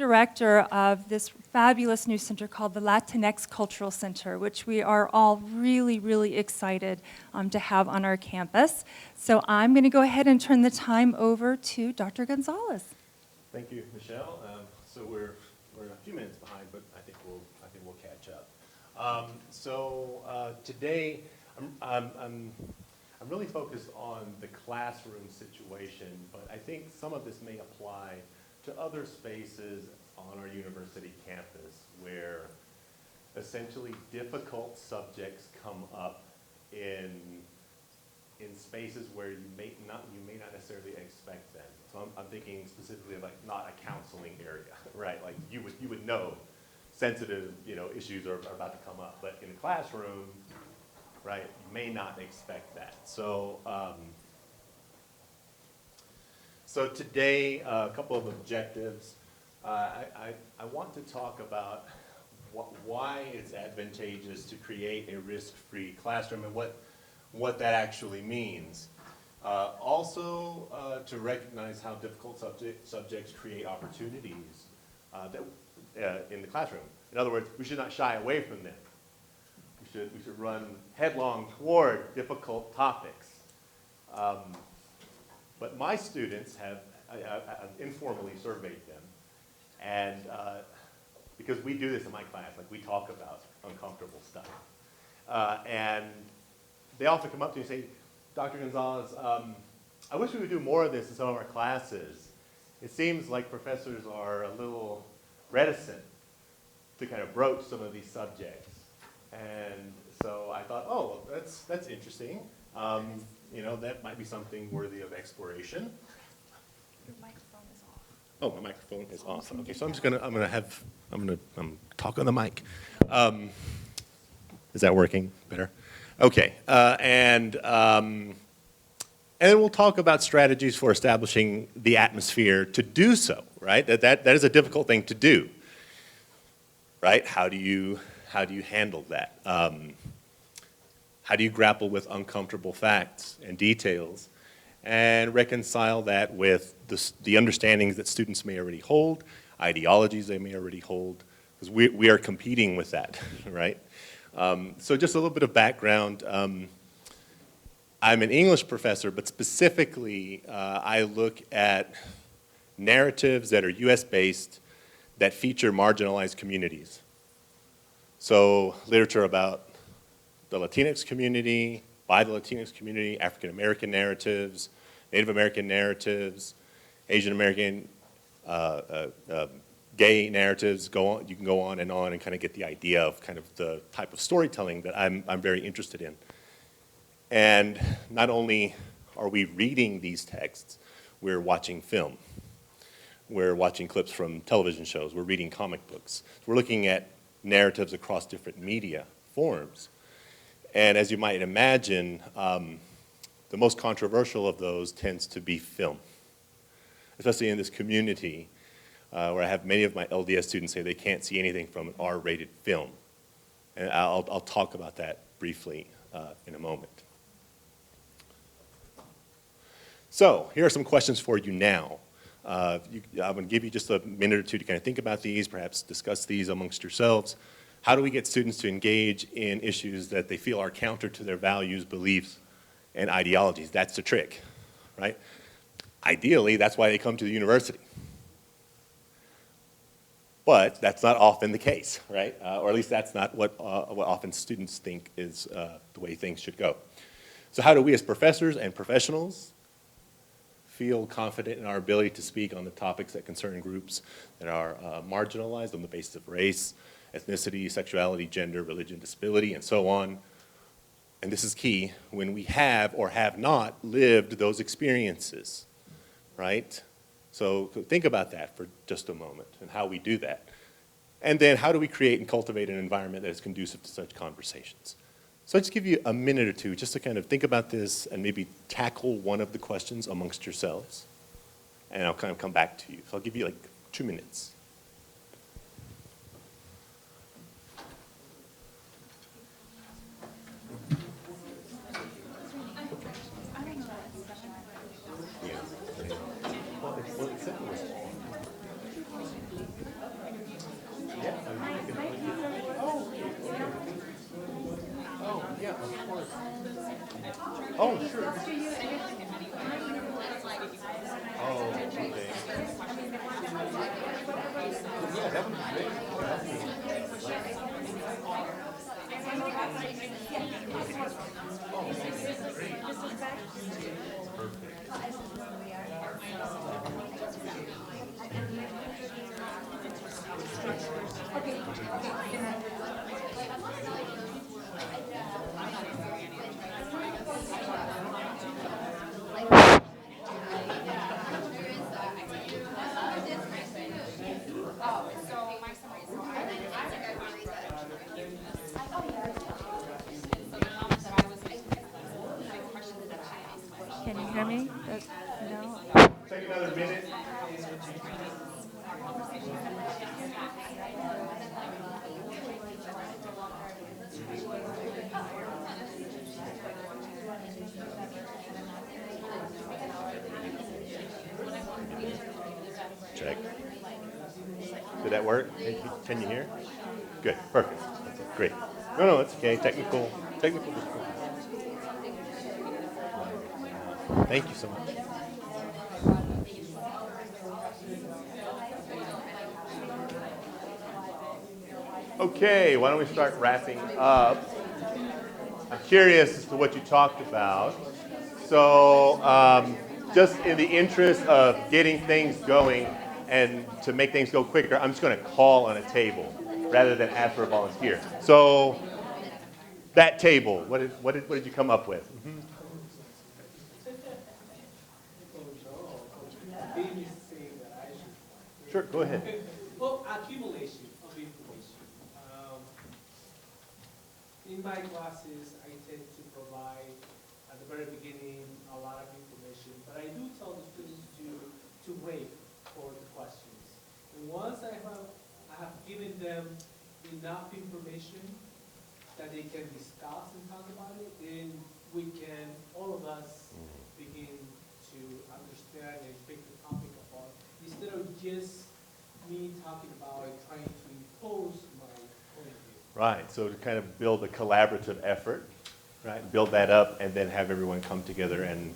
director of this fabulous new center called the Latinx Cultural Center, which we are all really, really excited to have on our campus. So I'm going to go ahead and turn the time over to Dr. Gonzalez. Thank you, Michelle. So we're a few minutes behind, but I think we'll catch up. Today I'm really focused on the classroom situation, but I think some of this may apply to other spaces on our university campus where essentially difficult subjects come up in spaces where you may not necessarily expect them. So I'm thinking specifically of like not a counseling area, right? Like you would know sensitive issues are about to come up, but in a classroom, right, you may not expect that. So today, a couple of objectives. I want to talk about why it's advantageous to create a risk-free classroom and what that actually means. Also, to recognize how difficult subjects create opportunities in the classroom. In other words, we should not shy away from them. We should run headlong toward difficult topics. But my students I've informally surveyed them, and because we do this in my class, like we talk about uncomfortable stuff. And they often come up to me and say, Dr. Gonzalez, I wish we would do more of this in some of our classes. It seems like professors are a little reticent to kind of broach some of these subjects. And so I thought, oh, that's interesting. That might be something worthy of exploration. Your microphone is off. Oh, my microphone is off. Okay, so I'm gonna talk on the mic. Is that working better? Okay, and then we'll talk about strategies for establishing the atmosphere to do so. Right, that is a difficult thing to do. Right, how do you handle that? How do you grapple with uncomfortable facts and details and reconcile that with the understandings that students may already hold, ideologies they may already hold, because we are competing with that, right? So just a little bit of background. I'm an English professor, but specifically I look at narratives that are US-based that feature marginalized communities. So literature about the Latinx community, by the Latinx community, African American narratives, Native American narratives, Asian American, gay narratives. You can go on and kind of get the idea of kind of the type of storytelling that I'm very interested in. And not only are we reading these texts, we're watching film. We're watching clips from television shows. We're reading comic books. We're looking at narratives across different media forms. And as you might imagine, the most controversial of those tends to be film, especially in this community where I have many of my LDS students say they can't see anything from an R-rated film. And I'll talk about that briefly in a moment. So here are some questions for you now. I'm going to give you just a minute or two to kind of think about these, perhaps discuss these amongst yourselves. How do we get students to engage in issues that they feel are counter to their values, beliefs, and ideologies? That's the trick, right? Ideally, that's why they come to the university. But that's not often the case, right? Or at least that's not what often students think is the way things should go. So how do we as professors and professionals feel confident in our ability to speak on the topics that concern groups that are marginalized on the basis of race, ethnicity, sexuality, gender, religion, disability, and so on? And this is key, when we have or have not lived those experiences, right? So think about that for just a moment and how we do that. And then how do we create and cultivate an environment that is conducive to such conversations? So I'll just give you a minute or two just to kind of think about this and maybe tackle one of the questions amongst yourselves. And I'll kind of come back to you. So I'll give you like 2 minutes. Can you hear me? No? Take another minute. Check. Did that work? Can you hear? Good, perfect. That's it. Great. No, it's okay. Technical difficulty. Thank you so much. Okay, why don't we start wrapping up? I'm curious as to what you talked about. So, just in the interest of getting things going and to make things go quicker, I'm just going to call on a table rather than ask for a volunteer. So, that table, what did you come up with? Mm-hmm. Sure, go ahead. Well, accumulation of information. In my classes, I tend to provide at the very beginning a lot of information, but I do tell the students to wait for the questions. And once I have given them enough information that they can discuss and talk about it, then we can, all of us, begin to understand and pick the topic apart, instead of just me talking about it, trying to impose my point of view. Right, so to kind of build a collaborative effort, right? Build that up and then have everyone come together and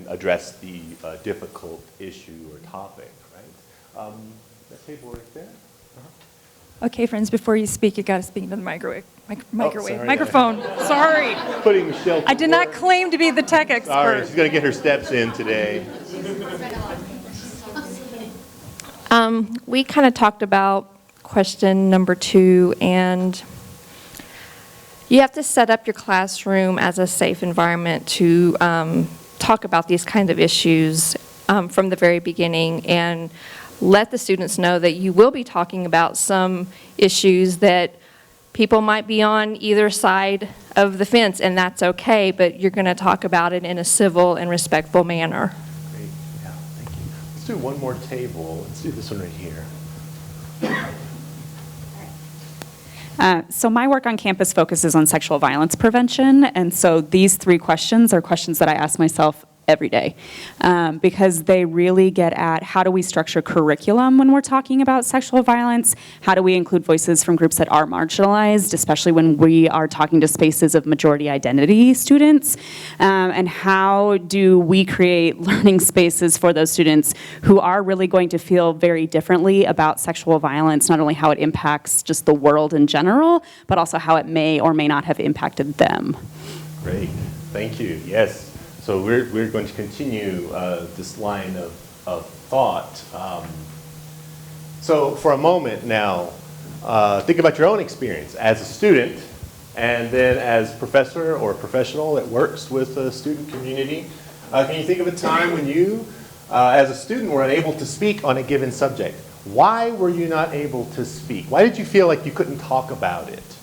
address the difficult issue or topic, right? That table right there. Okay, friends, before you speak, you got to speak into the sorry. microphone. Sorry. Putting Michelle to I did not work. claim to be the tech expert. Sorry, she's going to get her steps in today. We kind of talked about question number 2, and you have to set up your classroom as a safe environment to talk about these kinds of issues from the very beginning, and let the students know that you will be talking about some issues that people might be on either side of the fence, and that's okay, but you're going to talk about it in a civil and respectful manner. Great, yeah, thank you. Let's do one more table. Let's do this one right here. So my work on campus focuses on sexual violence prevention, and so these 3 questions are questions that I ask myself every day, because they really get at how do we structure curriculum when we're talking about sexual violence, how do we include voices from groups that are marginalized, especially when we are talking to spaces of majority identity students, and how do we create learning spaces for those students who are really going to feel very differently about sexual violence, not only how it impacts just the world in general, but also how it may or may not have impacted them. Great, thank you, yes. So we're going to continue this line of thought. So for a moment now, think about your own experience as a student and then as professor or professional that works with the student community. Can you think of a time when you, as a student, were unable to speak on a given subject? Why were you not able to speak? Why did you feel like you couldn't talk about it?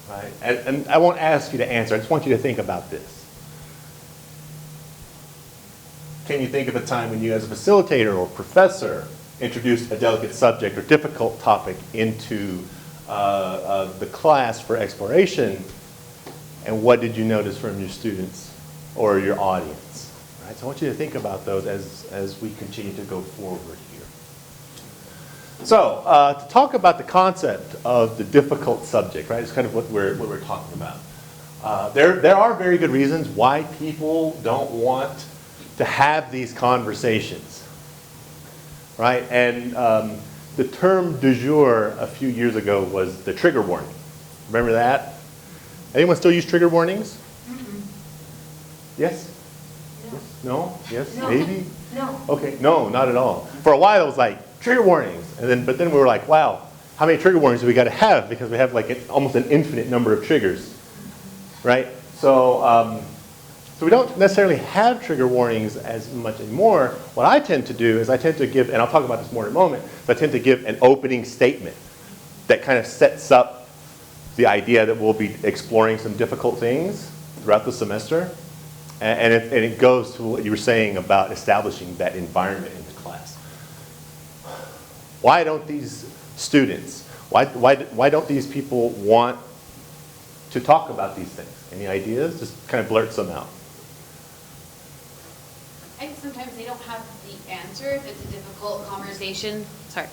Right? And I won't ask you to answer, I just want you to think about this. Can you think of a time when you as a facilitator or professor introduced a delicate subject or difficult topic into the class for exploration, and what did you notice from your students or your audience? Right? So I want you to think about those as we continue to go forward here. So to talk about the concept of the difficult subject, right, is kind of what we're talking about. There are very good reasons why people don't want to have these conversations, right? And the term du jour a few years ago was the trigger warning. Remember that? Anyone still use trigger warnings? Mm-hmm. Yes? No? Yes? Maybe? No. Okay, no, not at all. For a while it was like, trigger warnings. But then we were like, wow, how many trigger warnings do we got to have? Because we have like almost an infinite number of triggers, right? So, so we don't necessarily have trigger warnings as much anymore. What I tend to do is I tend to give, and I'll talk about this more in a moment, but I tend to give an opening statement that kind of sets up the idea that we'll be exploring some difficult things throughout the semester. And it goes to what you were saying about establishing that environment in the class. Why don't these students, why don't these people want to talk about these things? Any ideas? Just kind of blurt some out. I think sometimes they don't have the answer if it's a difficult conversation. Sorry.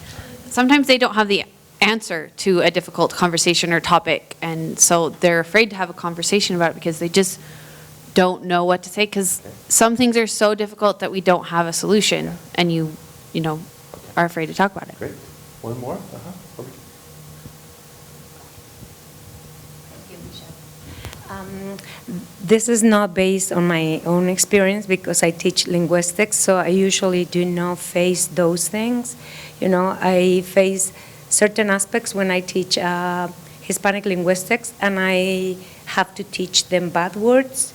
Sometimes they don't have the answer to a difficult conversation or topic, and so they're afraid to have a conversation about it because they just don't know what to say, because some things are so difficult that we don't have a solution, and you know, are afraid to talk about it. Great. One more? This is not based on my own experience because I teach linguistics, so I usually do not face those things. You know, I face certain aspects when I teach Hispanic linguistics, and I have to teach them bad words.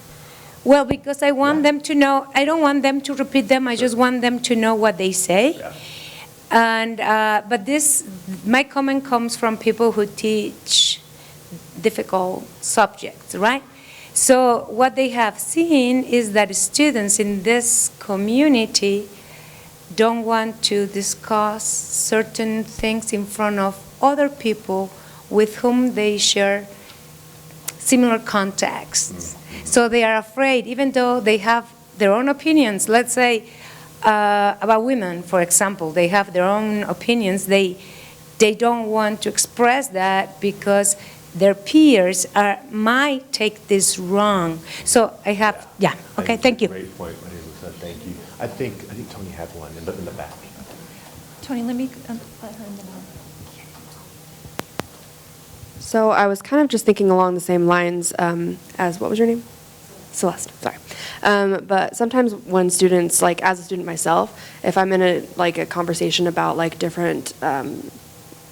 Well, because I want them to know, I don't want them to repeat them, I just want them to know what they say. Yeah. And, but my comment comes from people who teach difficult subjects, right? So what they have seen is that students in this community don't want to discuss certain things in front of other people with whom they share similar contexts. So they are afraid, even though they have their own opinions, let's say about women, for example, they have their own opinions, they don't want to express that because their peers might take this wrong. So I have, yeah, okay, thank you. Great point, Maria Luisa, thank you. I think Tony had one in the back. Tony, let me let her in the back. So I was kind of just thinking along the same lines as, what was your name? Celeste, sorry. But sometimes when students, like as a student myself, if I'm in a conversation about like different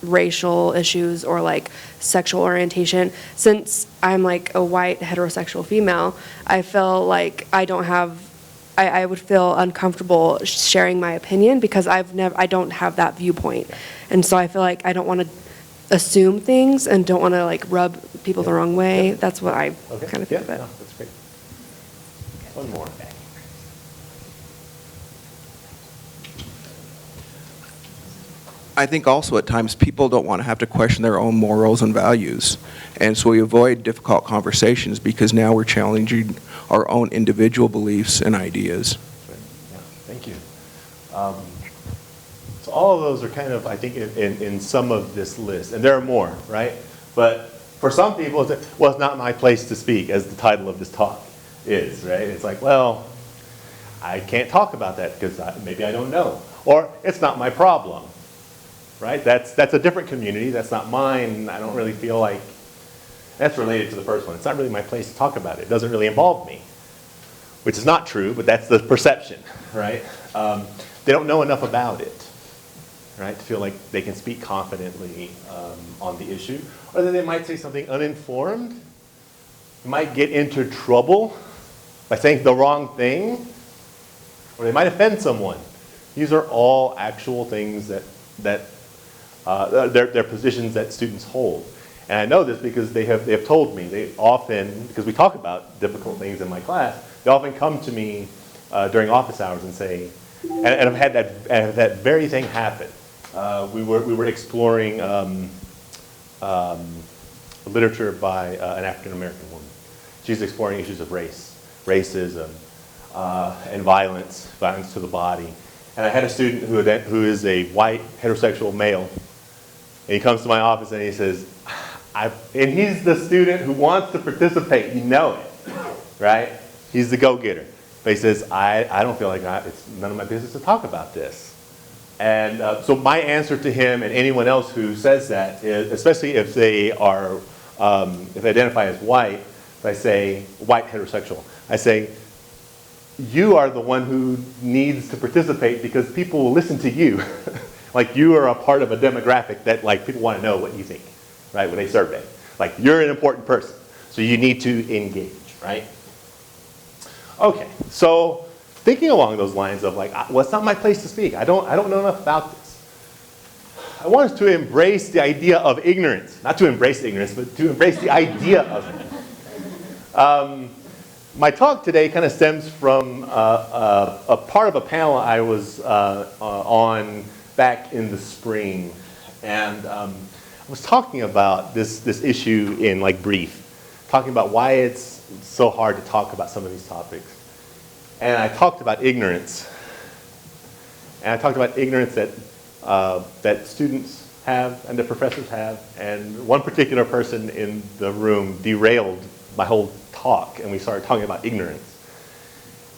racial issues or like sexual orientation, since I'm like a white heterosexual female, I feel like I would feel uncomfortable sharing my opinion because I don't have that viewpoint. And so I feel like I don't want to assume things and don't want to like rub people the wrong way. That's what I kind of think of it. No, that's great. One more. I think also at times people don't want to have to question their own morals and values. And so we avoid difficult conversations because now we're challenging our own individual beliefs and ideas. Yeah, thank you. So all of those are kind of, I think, in some of this list. And there are more, right? But for some people, it's not my place to speak, as the title of this talk is, right? It's like, well, I can't talk about that because maybe I don't know. Or it's not my problem. Right? That's a different community. That's not mine. I don't really feel like that's related to the first one. It's not really my place to talk about it. It doesn't really involve me, which is not true, but that's the perception, right? They don't know enough about it, right, to feel like they can speak confidently on the issue. Or then they might say something uninformed. They might get into trouble by saying the wrong thing, or they might offend someone. These are all actual things that they're positions that students hold. And I know this because they have told me, they often, because we talk about difficult things in my class, they often come to me during office hours and say, and I've had that very thing happen. We were exploring literature by an African American woman. She's exploring issues of race, racism, and violence to the body. And I had a student who is a white heterosexual male, and he comes to my office and he says, and he's the student who wants to participate, you know it, right? He's the go-getter. But he says, I don't feel like it's none of my business to talk about this. And so my answer to him and anyone else who says that is, especially if they are, if they identify as white, I say, white heterosexual, I say, you are the one who needs to participate because people will listen to you. Like you are a part of a demographic that like people want to know what you think, right, when they survey. Like you're an important person, so you need to engage, right? Okay, so thinking along those lines of like, well, it's not my place to speak. I don't know enough about this. I want us to embrace the idea of ignorance. Not to embrace ignorance, but to embrace the idea of it. My talk today kind of stems from a part of a panel I was on back in the spring. And I was talking about this issue in like brief, talking about why it's so hard to talk about some of these topics. And I talked about ignorance. And I talked about ignorance that students have and that professors have. And one particular person in the room derailed my whole talk, and we started talking about ignorance.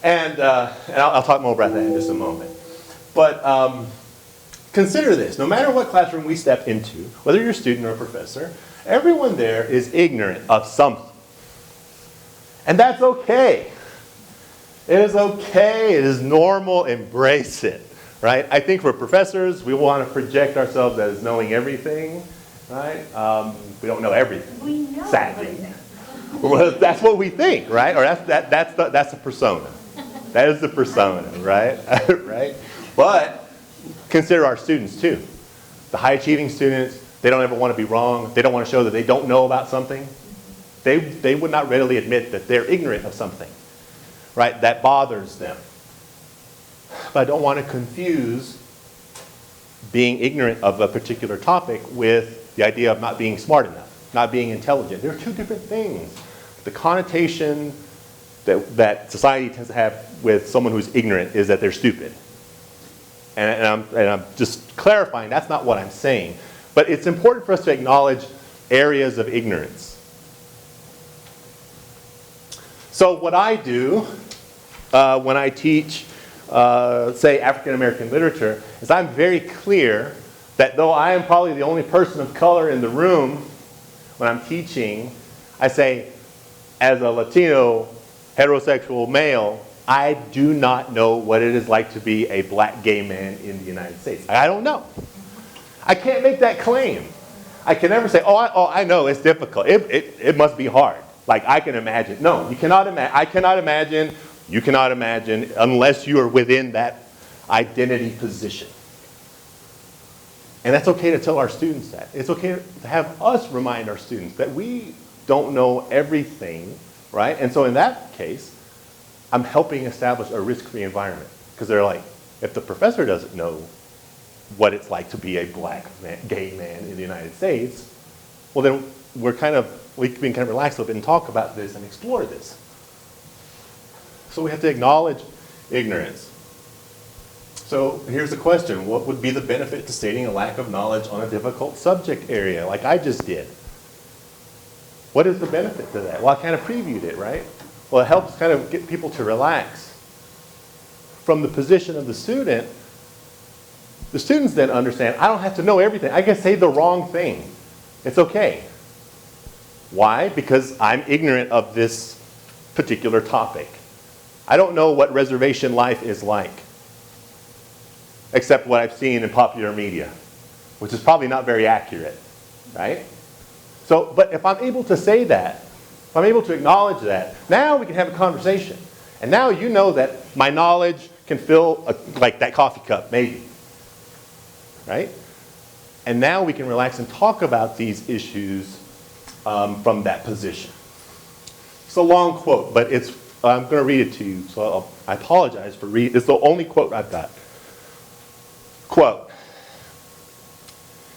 And I'll talk more about that in just a moment. But consider this. No matter what classroom we step into, whether you're a student or a professor, everyone there is ignorant of something. And that's okay. It is okay. It is normal. Embrace it. Right? I think for professors, we want to project ourselves as knowing everything. Right? We don't know everything. We know sadly. everything. Well, that's what we think, right? Or that's the persona. That is the persona, right? Right? But consider our students too. The high achieving students, they don't ever want to be wrong. They don't want to show that they don't know about something. They would not readily admit that they're ignorant of something, right? That bothers them. But I don't want to confuse being ignorant of a particular topic with the idea of not being smart enough, not being intelligent. They're two different things. The connotation that society tends to have with someone who's ignorant is that they're stupid. And I'm just clarifying, that's not what I'm saying. But it's important for us to acknowledge areas of ignorance. So what I do when I teach, say, African American literature, is I'm very clear that though I am probably the only person of color in the room when I'm teaching, I say, as a Latino heterosexual male, I do not know what it is like to be a black gay man in the United States. I don't know. I can't make that claim. I can never say, I know it's difficult. It must be hard. Like I can imagine. No, you cannot imagine. I cannot imagine. You cannot imagine unless you are within that identity position. And that's okay to tell our students that. It's okay to have us remind our students that we don't know everything, right? And so in that case, I'm helping establish a risk-free environment. Because they're like, if the professor doesn't know what it's like to be a black man, gay man in the United States, well then we can kind of relax a little bit and talk about this and explore this. So we have to acknowledge ignorance. So here's the question. What would be the benefit to stating a lack of knowledge on a difficult subject area like I just did? What is the benefit to that? Well, I kind of previewed it, right? Well, it helps kind of get people to relax. From the position of the students then understand, I don't have to know everything. I can say the wrong thing. It's okay. Why? Because I'm ignorant of this particular topic. I don't know what reservation life is like, except what I've seen in popular media, which is probably not very accurate, right? So, but if I'm able to say that, if I'm able to acknowledge that, now we can have a conversation. And now you know that my knowledge can fill like that coffee cup, maybe, right? And now we can relax and talk about these issues from that position. It's a long quote, but I'm going to read it to you, so I apologize for reading. It's the only quote I've got. Quote,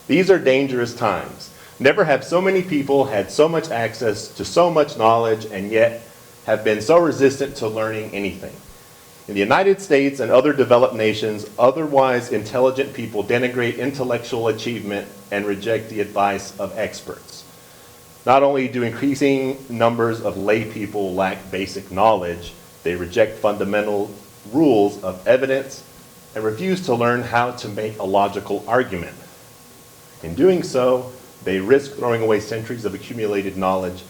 "These are dangerous times. Never have so many people had so much access to so much knowledge and yet have been so resistant to learning anything. In the United States and other developed nations, otherwise intelligent people denigrate intellectual achievement and reject the advice of experts. Not only do increasing numbers of lay people lack basic knowledge, they reject fundamental rules of evidence and refuse to learn how to make a logical argument. In doing so, they risk throwing away centuries of accumulated knowledge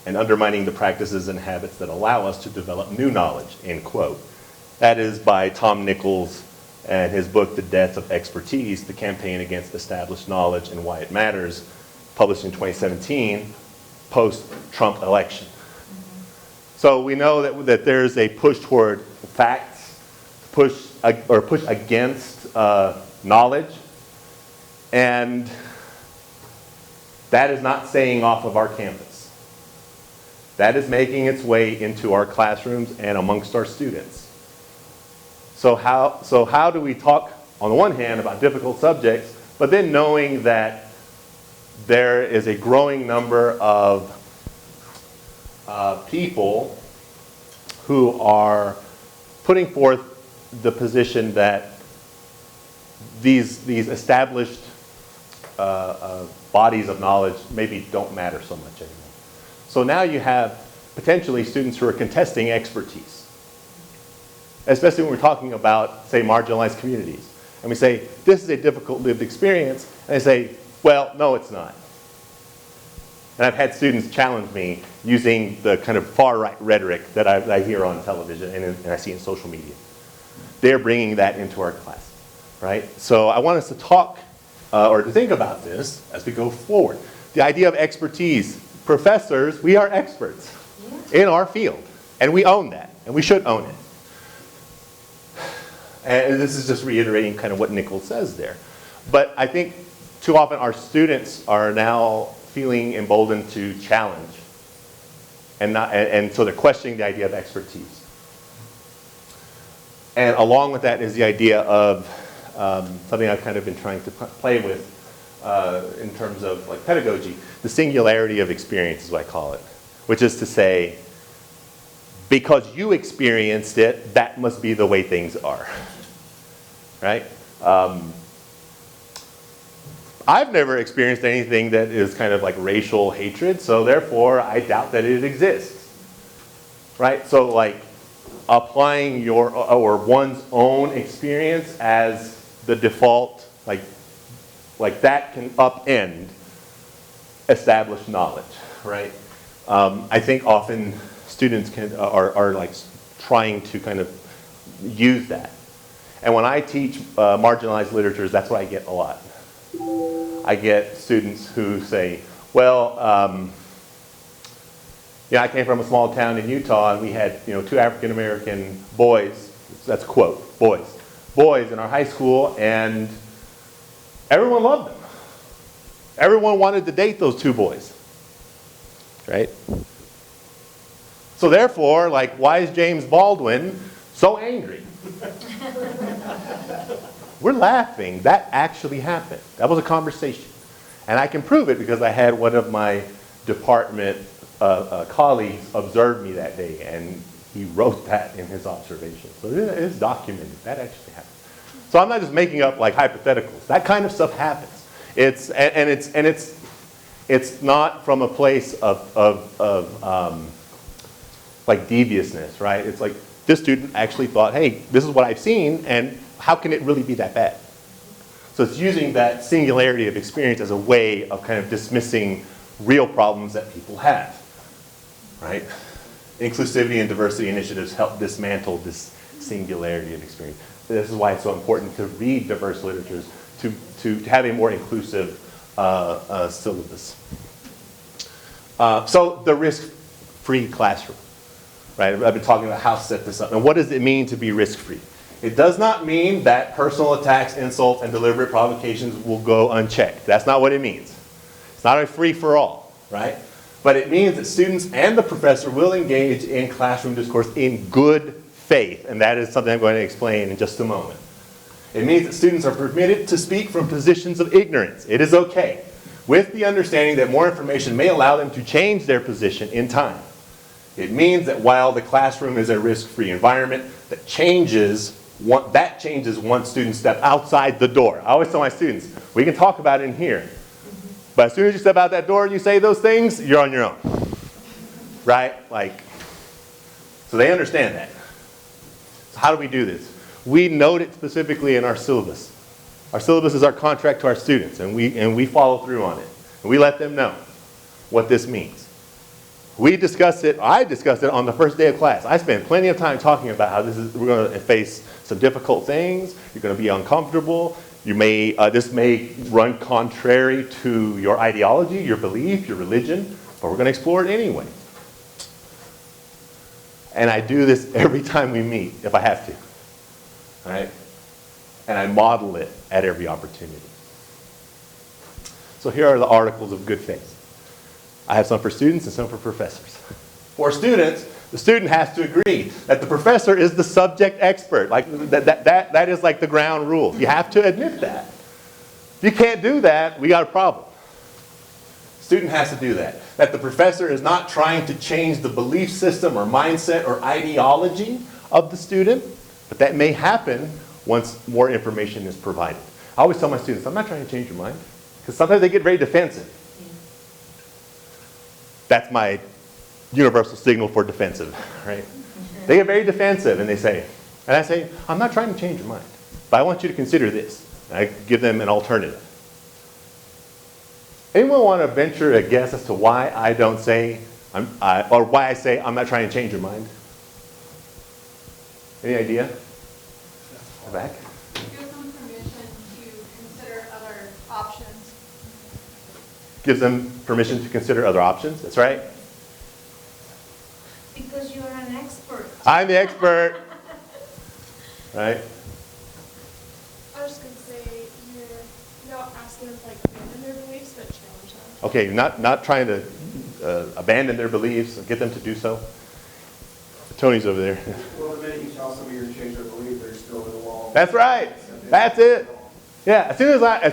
and undermining the practices and habits that allow us to develop new knowledge," end quote. That is by Tom Nichols and his book, The Death of Expertise, The Campaign Against Established Knowledge and Why It Matters, published in 2017, post-Trump election. So we know that there's a push toward facts, push against knowledge, and that is not staying off of our campus. That is making its way into our classrooms and amongst our students. So how do we talk, on the one hand, about difficult subjects, but then knowing that there is a growing number of people who are putting forth the position that these established bodies of knowledge maybe don't matter so much anymore. So now you have potentially students who are contesting expertise, especially when we're talking about, say, marginalized communities. And we say, this is a difficult lived experience. And they say, well, no, it's not. And I've had students challenge me using the kind of far-right rhetoric that I hear on television and I see in social media. They're bringing that into our class, right? So I want us to talk or to think about this as we go forward. The idea of expertise. Professors, we are experts in our field. And we own that. And we should own it. And this is just reiterating kind of what Nichols says there. But I think too often our students are now feeling emboldened to challenge. And so they're questioning the idea of expertise. And along with that is the idea of something I've kind of been trying to play with in terms of like pedagogy. The singularity of experience is what I call it. Which is to say, because you experienced it, that must be the way things are. Right? I've never experienced anything that is kind of like racial hatred, so therefore I doubt that it exists. Right? So like applying your or one's own experience as the default, like that can upend established knowledge, right? I think often students are like trying to kind of use that. And when I teach marginalized literatures, that's what I get a lot. I get students who say, well, I came from a small town in Utah and we had 2 African-American boys, that's a quote, boys in our high school, and everyone loved them. Everyone wanted to date those 2 boys, right? So therefore, like, why is James Baldwin so angry? We're laughing. That actually happened. That was a conversation. And I can prove it because I had one of my department colleagues observe me that day, and he wrote that in his observation. So it is documented. That actually happened. So I'm not just making up like hypotheticals. That kind of stuff happens. It's not from a place of like deviousness, right? It's like this student actually thought, hey, this is what I've seen, and how can it really be that bad? So it's using that singularity of experience as a way of kind of dismissing real problems that people have, right? Inclusivity and diversity initiatives help dismantle this singularity of experience. This is why it's so important to read diverse literatures, to have a more inclusive syllabus. So the risk-free classroom, right? I've been talking about how to set this up. And what does it mean to be risk-free? It does not mean that personal attacks, insults, and deliberate provocations will go unchecked. That's not what it means. It's not a free-for-all, right? But it means that students and the professor will engage in classroom discourse in good faith, and that is something I'm going to explain in just a moment. It means that students are permitted to speak from positions of ignorance. It is okay, with the understanding that more information may allow them to change their position in time. It means that while the classroom is a risk-free environment, that changes once students step outside the door. I always tell my students, we can talk about it in here, but as soon as you step out that door and you say those things, you're on your own, right? Like, so they understand that. So how do we do this? We note it specifically in our syllabus. Our syllabus is our contract to our students, and we follow through on it. And we let them know what this means. We discussed it, I discussed it on the first day of class. I spent plenty of time talking about how we're going to face some difficult things, you're going to be uncomfortable, this may run contrary to your ideology, your belief, your religion, but we're going to explore it anyway. And I do this every time we meet, if I have to, all right? And I model it at every opportunity. So here are the articles of good faith. I have some for students and some for professors. For students, the student has to agree that the professor is the subject expert. Like that is like the ground rule. You have to admit that. If you can't do that, we got a problem. Student has to do that. That the professor is not trying to change the belief system or mindset or ideology of the student, but that may happen once more information is provided. I always tell my students, I'm not trying to change your mind, because sometimes they get very defensive. That's my universal signal for defensive, right? They get very defensive and I say, I'm not trying to change your mind, but I want you to consider this. And I give them an alternative. Anyone want to venture a guess as to why I don't say, or why I say I'm not trying to change your mind? Any idea? Back? Gives them permission to consider other options. Gives them permission to consider other options, that's right. Because you are an expert. I'm the expert, right? I was just going to say, you're not asking them to like abandon their beliefs, but challenge them. Okay, not trying to abandon their beliefs, or get them to do so. Tony's over there. Well, the minute you tell somebody you're to change their belief, they're still in the wall. That's right. That's it. Yeah, as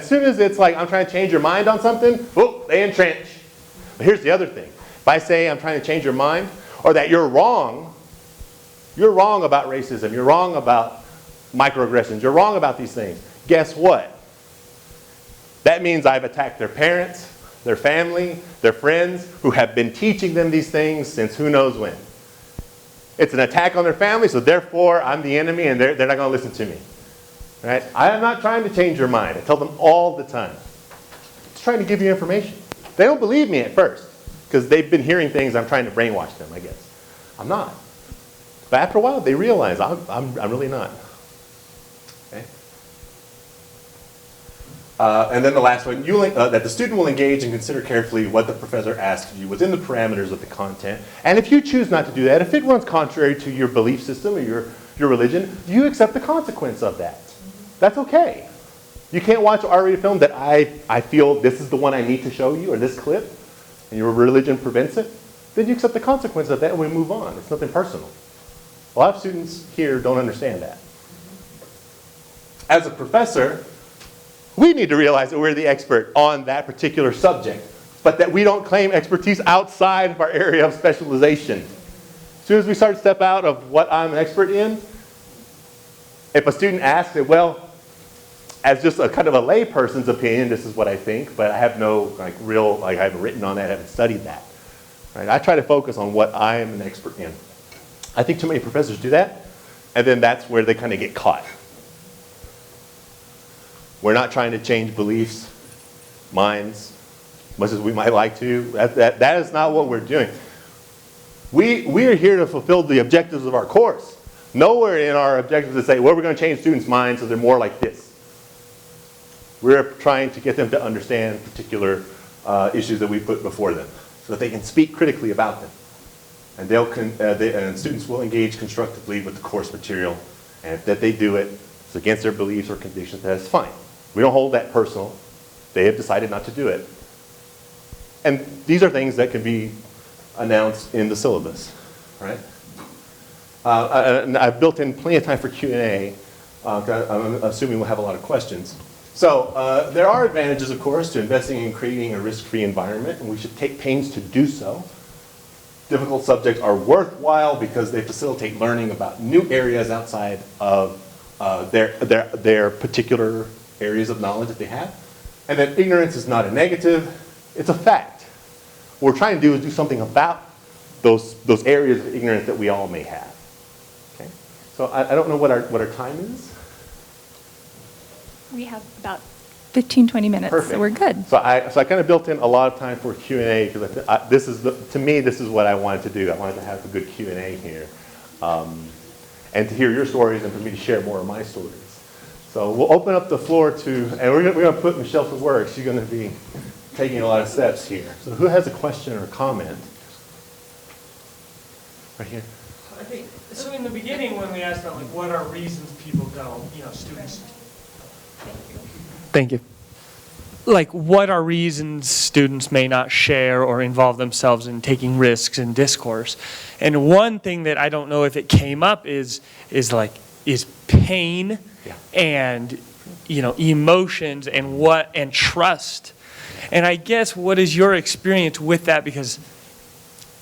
soon as it's like I'm trying to change your mind on something, whoop, they entrench. But here's the other thing. If I say I'm trying to change your mind, or that you're wrong about racism, you're wrong about microaggressions, you're wrong about these things, guess what? That means I've attacked their parents, their family, their friends, who have been teaching them these things since who knows when. It's an attack on their family, so therefore I'm the enemy and they're not going to listen to me. Right? I am not trying to change your mind. I tell them all the time. I'm just trying to give you information. They don't believe me at first because they've been hearing things I'm trying to brainwash them, I guess. I'm not. But after a while, they realize I'm really not. Okay? And then the last one, that the student will engage and consider carefully what the professor asks you within the parameters of the content. And if you choose not to do that, if it runs contrary to your belief system or your religion, you accept the consequence of that. That's okay. You can't watch an R-rated film that I feel this is the one I need to show you, or this clip, and your religion prevents it. Then you accept the consequence of that and we move on. It's nothing personal. A lot of students here don't understand that. As a professor, we need to realize that we're the expert on that particular subject, but that we don't claim expertise outside of our area of specialization. As soon as we start to step out of what I'm an expert in, if a student asks it, well, as just a kind of a lay person's opinion, this is what I think, but I have no I haven't written on that, I haven't studied that. Right? I try to focus on what I am an expert in. I think too many professors do that, and then that's where they kind of get caught. We're not trying to change beliefs, minds, much as we might like to. That is not what we're doing. We are here to fulfill the objectives of our course. Nowhere in our objectives to say, well, we're going to change students' minds so they're more like this. We're trying to get them to understand particular issues that we put before them so that they can speak critically about them. And and students will engage constructively with the course material. And if that they do it, it's against their beliefs or convictions, that's fine. We don't hold that personal. They have decided not to do it. And these are things that can be announced in the syllabus, right? And I've built in plenty of time for Q&A. I'm assuming we'll have a lot of questions. So there are advantages, of course, to investing in creating a risk-free environment, and we should take pains to do so. Difficult subjects are worthwhile because they facilitate learning about new areas outside of their particular areas of knowledge that they have. And that ignorance is not a negative, it's a fact. What we're trying to do is do something about those areas of ignorance that we all may have. Okay? So I don't know what our time is. We have about 15, 20 minutes, Perfect. so we're good. So I kind of built in a lot of time for Q&A because to me, this is what I wanted to do. I wanted to have a good Q&A here. And to hear your stories and for me to share more of my stories. So we'll open up the floor to, and we're going to put Michelle to work. She's going to be taking a lot of steps here. So who has a question or a comment? Right here. I think, so in the beginning when we asked about like what are reasons people don't, students. Thank you. Like what are reasons students may not share or involve themselves in taking risks in discourse? And one thing that I don't know if it came up is pain and emotions and trust. And I guess what is your experience with that? Because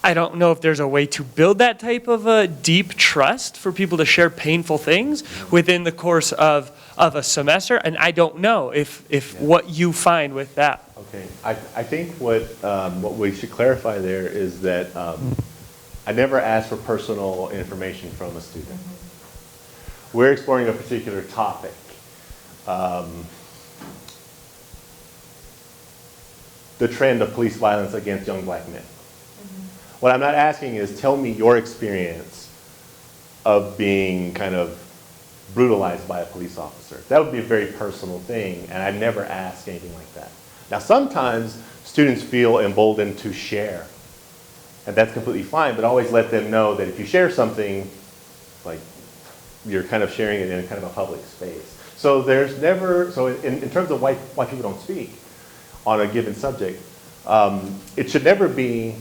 I don't know if there's a way to build that type of a deep trust for people to share painful things within the course of a semester, and I don't know if what you find with that. Okay, I think what we should clarify there is that I never ask for personal information from a student. We're exploring a particular topic. The trend of police violence against young black men. What I'm not asking is tell me your experience of being kind of brutalized by a police officer. That would be a very personal thing, and I never ask anything like that. Now, sometimes students feel emboldened to share, and that's completely fine, but always let them know that if you share something, like you're kind of sharing it in kind of a public space. So there's never, so in terms of why people don't speak on a given subject, it should never be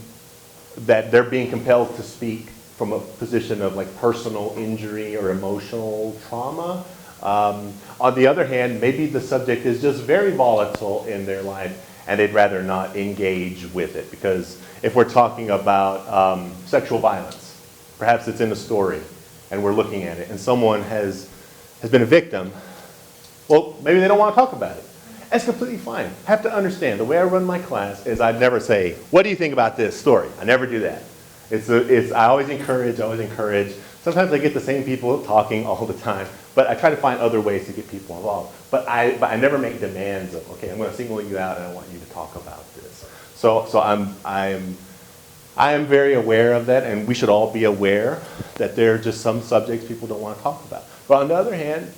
that they're being compelled to speak from a position of like personal injury or emotional trauma. On the other hand, maybe the subject is just very volatile in their life and they'd rather not engage with it. Because if we're talking about sexual violence, perhaps it's in a story and we're looking at it and someone has been a victim, well, maybe they don't want to talk about it. That's completely fine. Have to understand, the way I run my class is I never say, what do you think about this story? I never do that. I always encourage. Sometimes I get the same people talking all the time, but I try to find other ways to get people involved. But I never make demands of, okay, I'm going to single you out and I want you to talk about this. So I am very aware of that, and we should all be aware that there are just some subjects people don't want to talk about. But on the other hand,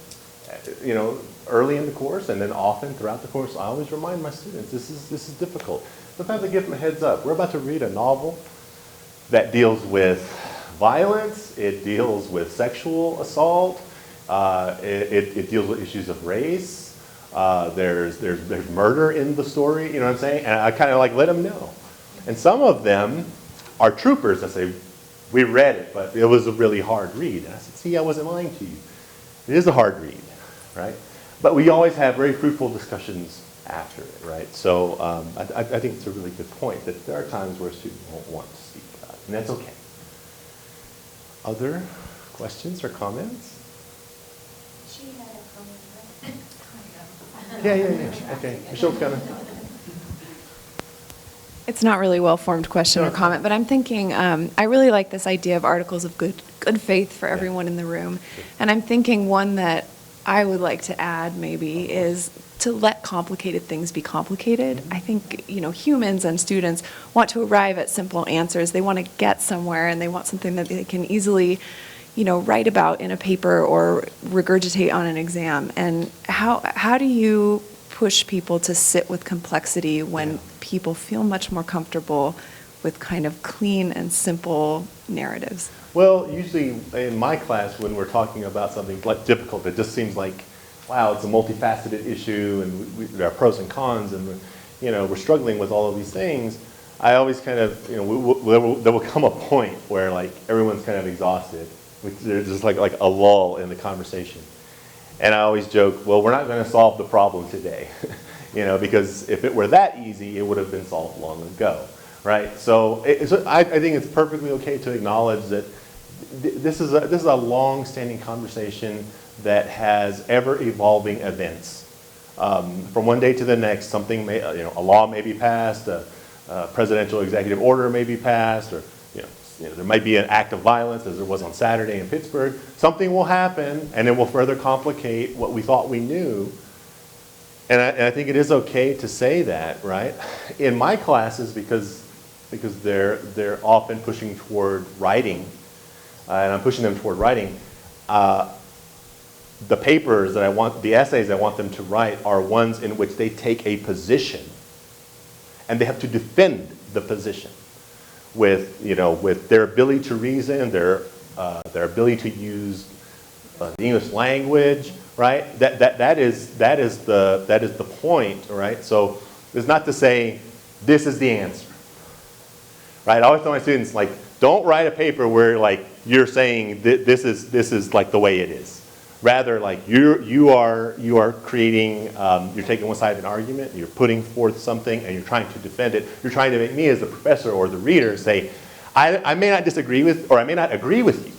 early in the course and then often throughout the course, I always remind my students, this is difficult. Sometimes I give them a heads up. We're about to read a novel that deals with violence, it deals with sexual assault, it deals with issues of race, there's murder in the story, you know what I'm saying? And I kind of like let them know. And some of them are troopers that say, we read it, but it was a really hard read. And I said, see, I wasn't lying to you. It is a hard read, right? But we always have very fruitful discussions after it, right? So I think it's a really good point that there are times where students won't want to speak about it, and that's okay. Other questions or comments? She had a comment. Yeah. Okay, Michelle's gonna. It's not really a well-formed question or comment, but I'm thinking, I really like this idea of articles of good faith for everyone in the room. And I'm thinking one that I would like to add maybe is to let complicated things be complicated. I think, humans and students want to arrive at simple answers. They want to get somewhere, and they want something that they can easily, write about in a paper or regurgitate on an exam. And how do you push people to sit with complexity when people feel much more comfortable with kind of clean and simple narratives? Well, usually in my class, when we're talking about something like difficult, it just seems like, wow, it's a multifaceted issue, and there are pros and cons, and we're struggling with all of these things. I always kind of, there will come a point where like everyone's kind of exhausted. There's just like a lull in the conversation. And I always joke, well, we're not going to solve the problem today, because if it were that easy, it would have been solved long ago, right? So I think it's perfectly okay to acknowledge that this is a long-standing conversation that has ever-evolving events. From one day to the next, something may, a law may be passed, a presidential executive order may be passed, or there might be an act of violence, as there was on Saturday in Pittsburgh. Something will happen, and it will further complicate what we thought we knew. and I think it is okay to say that, right? In my classes, because they're often pushing toward writing, and I'm pushing them toward writing, the papers that I want, the essays I want them to write are ones in which they take a position, and they have to defend the position with, with their ability to reason, their ability to use the English language, right? That is the point, right? So it's not to say this is the answer, right? I always tell my students, like, don't write a paper where like you're saying this is like the way it is. Rather, like you are creating, you're taking one side of an argument, you're putting forth something, and you're trying to defend it. You're trying to make me as the professor or the reader say, I may not disagree with, or I may not agree with you,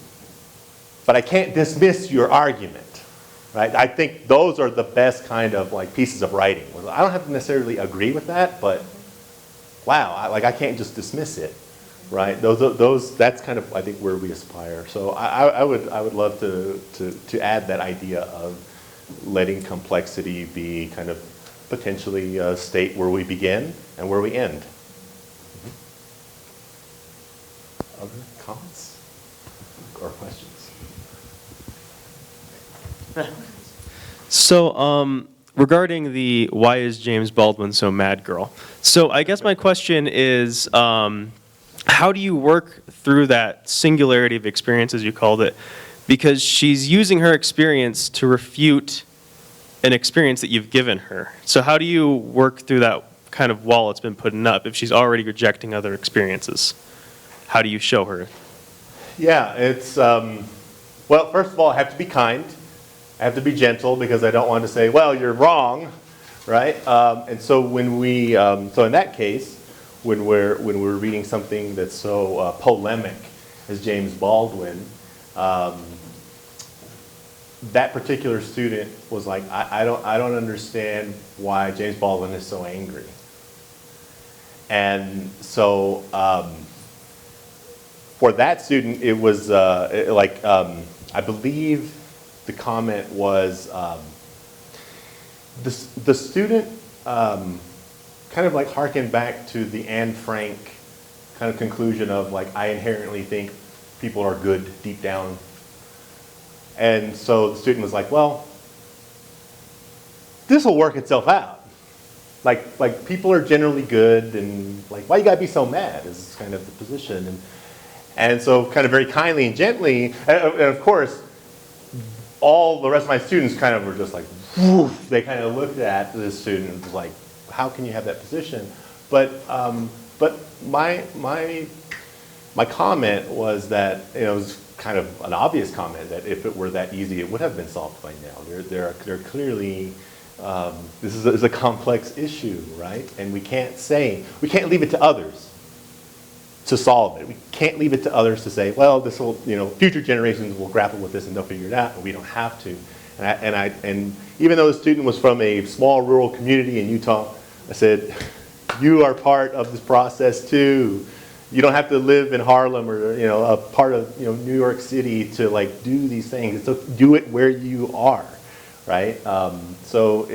but I can't dismiss your argument, right? I think those are the best kind of like pieces of writing. I don't have to necessarily agree with that, but wow, I can't just dismiss it. Right, that's kind of, I think, where we aspire. So I would love to add that idea of letting complexity be kind of potentially state where we begin and where we end. Other comments or questions? So regarding the why is James Baldwin so mad girl? So I guess my question is, how do you work through that singularity of experience, as you called it? Because she's using her experience to refute an experience that you've given her. So how do you work through that kind of wall it's been putting up if she's already rejecting other experiences? How do you show her? Yeah, it's, well, first of all, I have to be kind. I have to be gentle because I don't want to say, well, you're wrong, right? And so when we, so in that case, when we're reading something that's so polemic as James Baldwin, that particular student was like, I don't understand why James Baldwin is so angry. And so for that student, it was I believe the comment was the student kind of like harken back to the Anne Frank kind of conclusion of like, I inherently think people are good deep down. And so the student was like, well, this will work itself out. Like people are generally good, and like, why you gotta be so mad is kind of the position. And so kind of very kindly and gently, and of course, all the rest of my students kind of were just like, woof, they kind of looked at this student and was like, how can you have that position? But my comment was that, it was kind of an obvious comment that if it were that easy, it would have been solved by now. There are clearly, this is a complex issue, right? And we can't leave it to others to solve it. We can't leave it to others to say, well, this will, future generations will grapple with this and they'll figure it out, but we don't have to. And even though the student was from a small rural community in Utah, I said, you are part of this process too. You don't have to live in Harlem or a part of New York City to like do these things. So do it where you are, right? So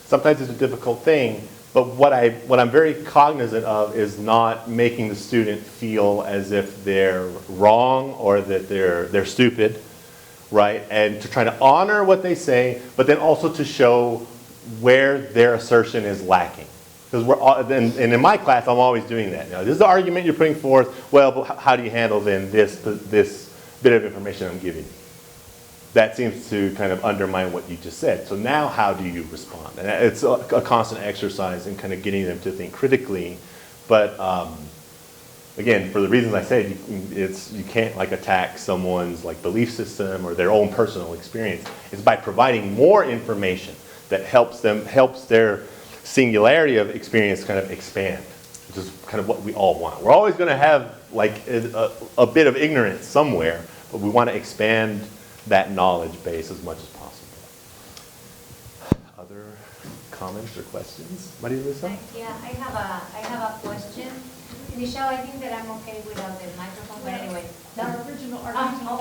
sometimes it's a difficult thing, but what I'm very cognizant of is not making the student feel as if they're wrong or that they're stupid, right? And to try to honor what they say, but then also to show where their assertion is lacking. Because and in my class, I'm always doing that. Now, this is the argument you're putting forth. Well, but how do you handle then this bit of information I'm giving you? That seems to kind of undermine what you just said. So now how do you respond? And it's a constant exercise in kind of getting them to think critically. But again, for the reasons I said, you can't like attack someone's like belief system or their own personal experience. It's by providing more information that helps their singularity of experience kind of expand, which is kind of what we all want. We're always going to have like a bit of ignorance somewhere, but we want to expand that knowledge base as much as possible. Other comments or questions? Maria Luisa? Yeah, I have a question. Michelle, I think that I'm okay without the microphone, but anyway. Our original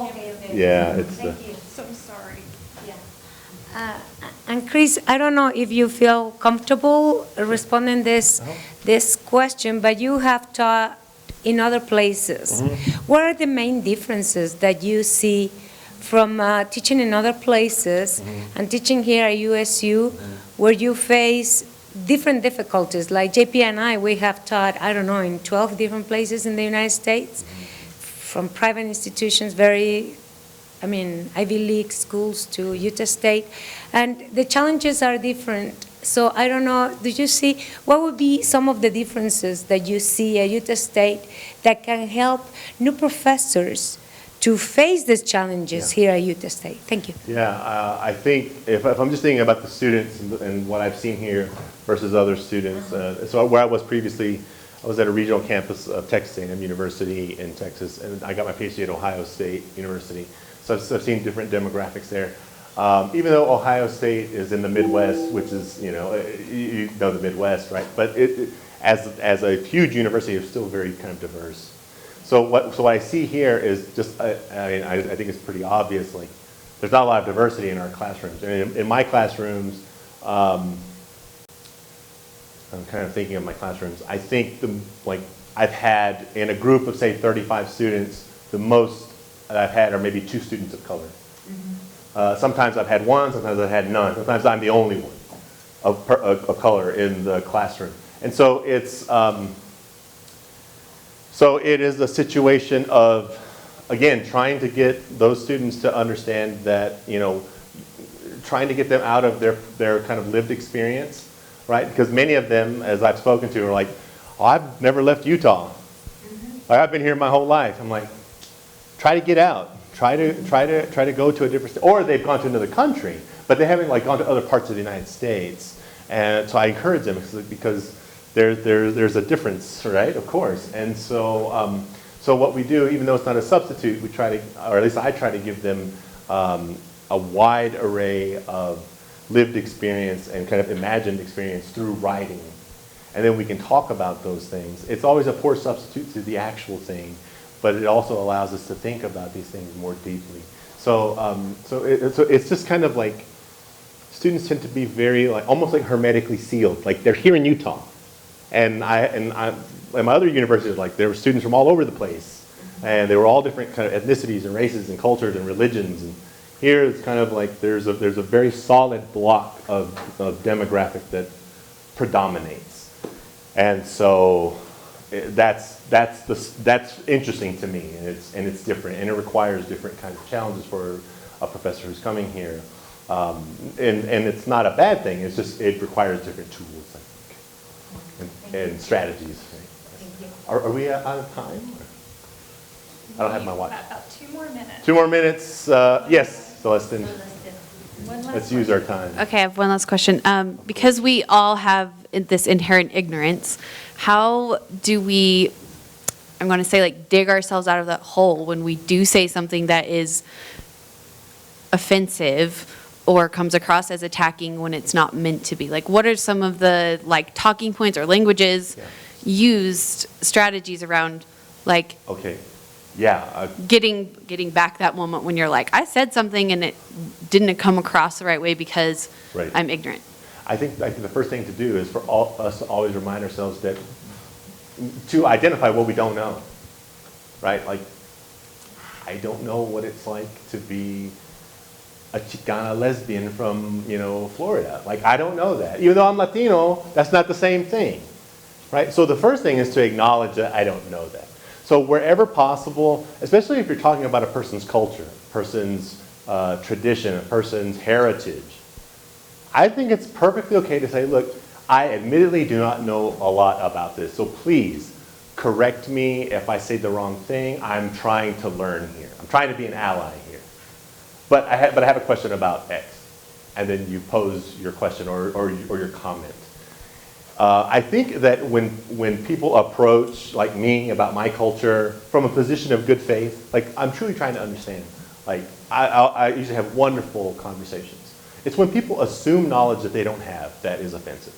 okay. Yeah, it's Thank you. So sorry. Yeah. And Chris, I don't know if you feel comfortable responding this question, but you have taught in other places. What are the main differences that you see from teaching in other places and teaching here at USU, where you face different difficulties? Like JP and I, we have taught, I don't know, in 12 different places in the United States, from private institutions, Ivy League schools to Utah State, and the challenges are different. So I don't know, do you see, what would be some of the differences that you see at Utah State that can help new professors to face these challenges here at Utah State? Thank you. Yeah, I think if I'm just thinking about the students and what I've seen here versus other students, so where I was previously, I was at a regional campus of Texas A&M University in Texas, and I got my PhD at Ohio State University. So I've seen different demographics there. Even though Ohio State is in the Midwest, which is, you know the Midwest, right? But as a huge university, it's still very kind of diverse. So what I see here is just, I think it's pretty obvious, like, there's not a lot of diversity in our classrooms. And in my classrooms, I'm kind of thinking of my classrooms. I think I've had, in a group of say 35 students, the most that I've had are maybe 2 students of color. Sometimes I've had 1, sometimes I've had none. Sometimes I'm the only one of color in the classroom. And so it is a situation of, again, trying to get those students to understand that, trying to get them out of their kind of lived experience, right? Because many of them, as I've spoken to, are like, oh, I've never left Utah. Like, I've been here my whole life. I'm like, try to get out. Try to go to a different state. Or they've gone to another country, but they haven't gone to other parts of the United States. And so I encourage them because there's a difference, right? Of course. And so so what we do, even though it's not a substitute, we try to, or at least I try to give them a wide array of lived experience and kind of imagined experience through writing. And then we can talk about those things. It's always a poor substitute to the actual thing, but it also allows us to think about these things more deeply. So so it's just kind of like, students tend to be very almost like hermetically sealed. Like, they're here in Utah. And at my other universities, there were students from all over the place. And they were all different kind of ethnicities and races and cultures and religions. And here it's kind of like there's a very solid block of demographic that predominates. And so that's interesting to me, and it's different, and it requires different kinds of challenges for a professor who's coming here. And it's not a bad thing. It's just it requires different tools, I think, and strategies. Are we out of time? I don't have my watch. About 2 more minutes. 2 more minutes. Yes, Celeste. Let's use our time. Okay, I have one last question. Because we all have this inherent ignorance, how do we, I'm going to say, dig ourselves out of that hole when we do say something that is offensive or comes across as attacking when it's not meant to be? What are some of the talking points or languages used, strategies around Okay. Yeah. Getting back that moment when you're like, I said something and it didn't come across the right way because I'm ignorant? I think the first thing to do is for us to always remind ourselves that to identify what we don't know, right? I don't know what it's like to be a Chicana lesbian from, Florida. I don't know that. Even though I'm Latino, that's not the same thing, right? So the first thing is to acknowledge that I don't know that. So wherever possible, especially if you're talking about a person's culture, a person's tradition, a person's heritage, I think it's perfectly okay to say, look, I admittedly do not know a lot about this, so please correct me if I say the wrong thing. I'm trying to learn here. I'm trying to be an ally here. But I have a question about X. And then you pose your question or your comment. I think that when people approach me about my culture from a position of good faith, I'm truly trying to understand. I usually have wonderful conversations. It's when people assume knowledge that they don't have that is offensive.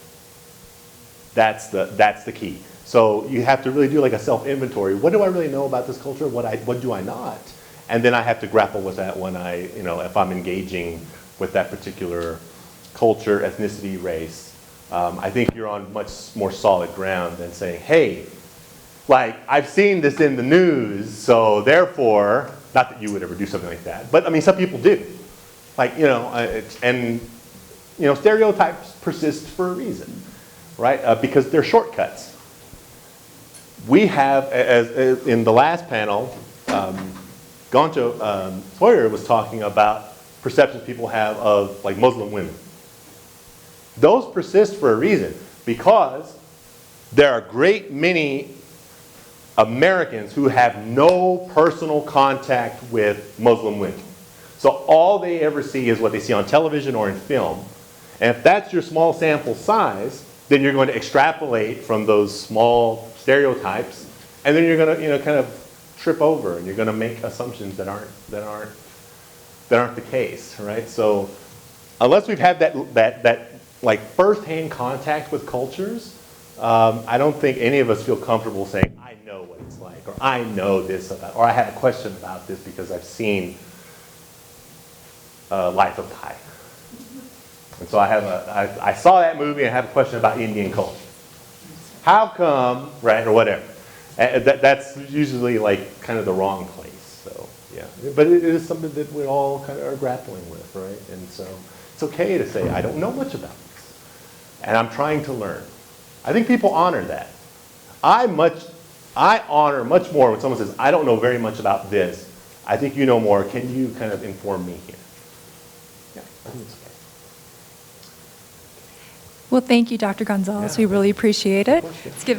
That's the key. So you have to really do a self-inventory. What do I really know about this culture? What do I not? And then I have to grapple with that when if I'm engaging with that particular culture, ethnicity, race, I think you're on much more solid ground than saying, hey, like, I've seen this in the news, so therefore, not that you would ever do something like that, but I mean, some people do. Like, you know, stereotypes persist for a reason, right? Because they're shortcuts. We have, as in the last panel, Goncho Sawyer was talking about perceptions people have of like Muslim women. Those persist for a reason, because there are a great many Americans who have no personal contact with Muslim women. So all they ever see is what they see on television or in film. And if that's your small sample size, then you're going to extrapolate from those small stereotypes, and then you're going to, kind of trip over, and you're going to make assumptions that aren't the case, right? So unless we've had that like first-hand contact with cultures, I don't think any of us feel comfortable saying, I know what it's like, or I know this about, or I have a question about this because I've seen Life of Pi. And so I saw that movie and I have a question about Indian culture. How come, right, or whatever. That's usually like kind of the wrong place, so yeah. But it is something that we all kind of are grappling with, right? And so it's okay to say, I don't know much about this, and I'm trying to learn. I think people honor that. I honor much more when someone says, I don't know very much about this. I think you know more. Can you kind of inform me here? Yeah, I think it's okay. Well, thank you, Dr. Gonzalez. We really appreciate it. Let's give